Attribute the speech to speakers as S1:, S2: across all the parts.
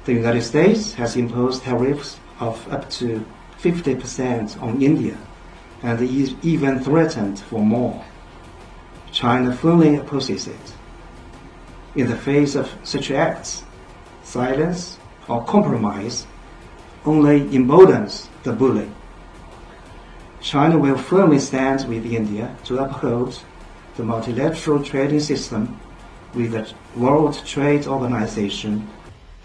S1: The United States has imposed tariffs of up to 50% on India and even threatened for more. China firmly opposes it. In the face of such acts, silence or compromise only emboldens the bully. China will firmly stand with India to uphold the multilateral trading system with the World Trade Organization.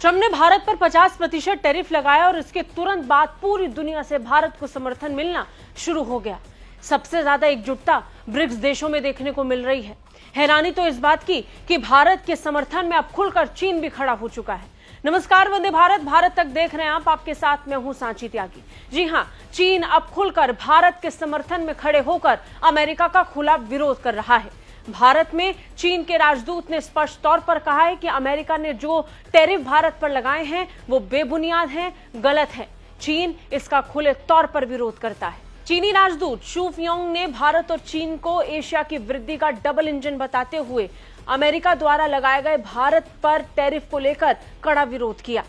S2: Trump ने भारत पर 50% tariff लगाया और इसके तुरंत बाद पूरी दुनिया से भारत को समर्थन मिलना शुरू हो गया। सबसे ज्यादा एकजुटता ब्रिक्स देशों में देखने को मिल रही है। हैरानी तो इस बात की कि भारत के समर्थन में अब खुलकर चीन भी खड़ा हो चुका है। नमस्कार, वंदे भारत, भारत तक देख रहे हैं आप। आपके साथ मैं हूं सांची त्यागी। जी हां, चीन अब खुलकर भारत के समर्थन में खड़े होकर अमेरिका का खुला विरोध कर रहा है। भारत में चीन के राजदूत ने स्पष्ट तौर पर कहा है कि अमेरिका ने जो टैरिफ भारत पर लगाए हैं वो बेबुनियाद हैं, गलत है। चीन इसका खुले तौर पर विरोध करता है। चीनी राजदूत शू फियोंग ने भारत और चीन को एशिया की वृद्धि का डबल इंजन बताते हुए अमेरिका द्वारा लगाए गए भारत पर टैरिफ को लेकर कड़ा विरोध किया।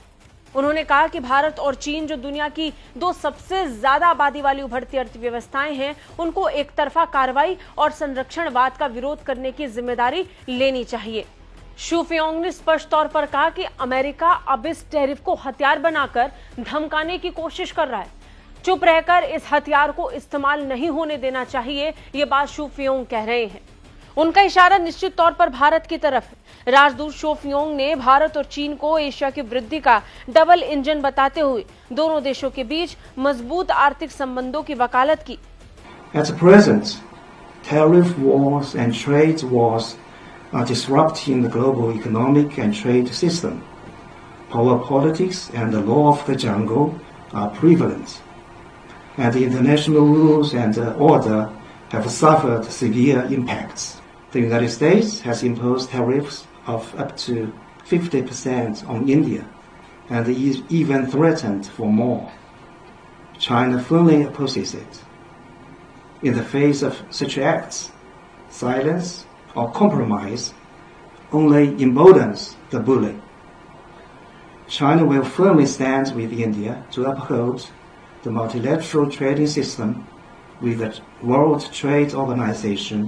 S2: उन्होंने कहा कि भारत और चीन, जो दुनिया की दो सबसे ज्यादा आबादी वाली उभरती अर्थव्यवस्थाएं हैं, उनको एक तरफा कार्रवाई और संरक्षणवाद का विरोध करने की जिम्मेदारी लेनी चाहिए। शू फियोंग ने स्पष्ट तौर पर कहा कि अमेरिका अब इस टैरिफ को हथियार बनाकर धमकाने की कोशिश कर रहा है। चुप रहकर इस हथियार को इस्तेमाल नहीं होने देना चाहिए, ये बात शू फियोंग कह रहे हैं। उनका इशारा निश्चित तौर पर भारत की तरफ है। राजदूत शू फियोंग ने भारत और चीन को एशिया की वृद्धि का डबल इंजन बताते हुए दोनों देशों के बीच मजबूत आर्थिक संबंधों की वकालत की।
S1: At present, tariff wars and trade wars are disrupting the global economic and trade system. Power politics and the law of the jungle are prevalent, and the international rules and order have suffered severe impacts. The United States has imposed tariffs of up to 50% on India and even threatened for more. China firmly opposes it. In the face of such acts, silence or compromise only emboldens the bully. China will firmly stand with India to uphold the multilateral trading system with the World Trade Organization.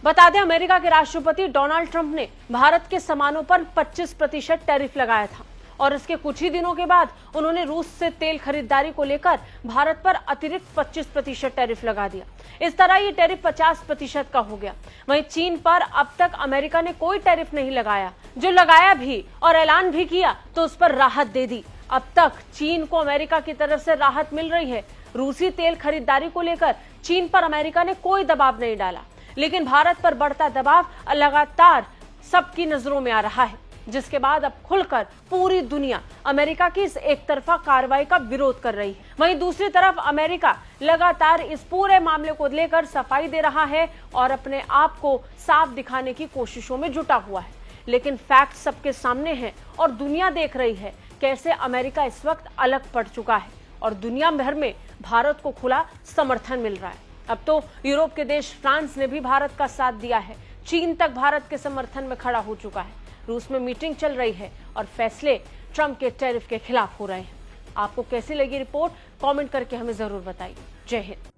S2: बता दें, America के राष्ट्रपति Donald Trump ने भारत के सामानों पर 25% tariff लगाया था और इसके कुछ ही दिनों के बाद उन्होंने रूस से तेल खरीदारी को लेकर भारत पर अतिरिक्त 25% टैरिफ लगा दिया। इस तरह ये टैरिफ 50% का हो गया। वहीं चीन पर अब तक अमेरिका ने कोई टैरिफ नहीं लगाया, जो लगाया भी और ऐलान भी किया तो उस पर राहत दे दी। अब तक चीन को अमेरिका की तरफ से राहत मिल रही है। रूसी तेल खरीदारी को लेकर चीन पर अमेरिका ने कोई दबाव नहीं डाला, लेकिन भारत पर बढ़ता दबाव लगातार सबकी नजरों में आ रहा है, जिसके बाद अब खुलकर पूरी दुनिया अमेरिका की इस एक तरफा कार्रवाई का विरोध कर रही है। वहीं दूसरी तरफ अमेरिका लगातार इस पूरे मामले को लेकर सफाई दे रहा है और अपने आप को साफ दिखाने की कोशिशों में जुटा हुआ है। लेकिन फैक्ट सबके सामने है और दुनिया देख रही है कैसे अमेरिका इस वक्त अलग पड़ चुका है और दुनिया भर में भारत को खुला समर्थन मिल रहा है। अब तो यूरोप के देश फ्रांस ने भी भारत का साथ दिया है। चीन तक भारत के समर्थन में खड़ा हो चुका है। रूस में मीटिंग चल रही है और फैसले ट्रंप के टैरिफ के खिलाफ हो रहे हैं। आपको कैसी लगी रिपोर्ट? कमेंट करके हमें जरूर बताइए। जय हिंद।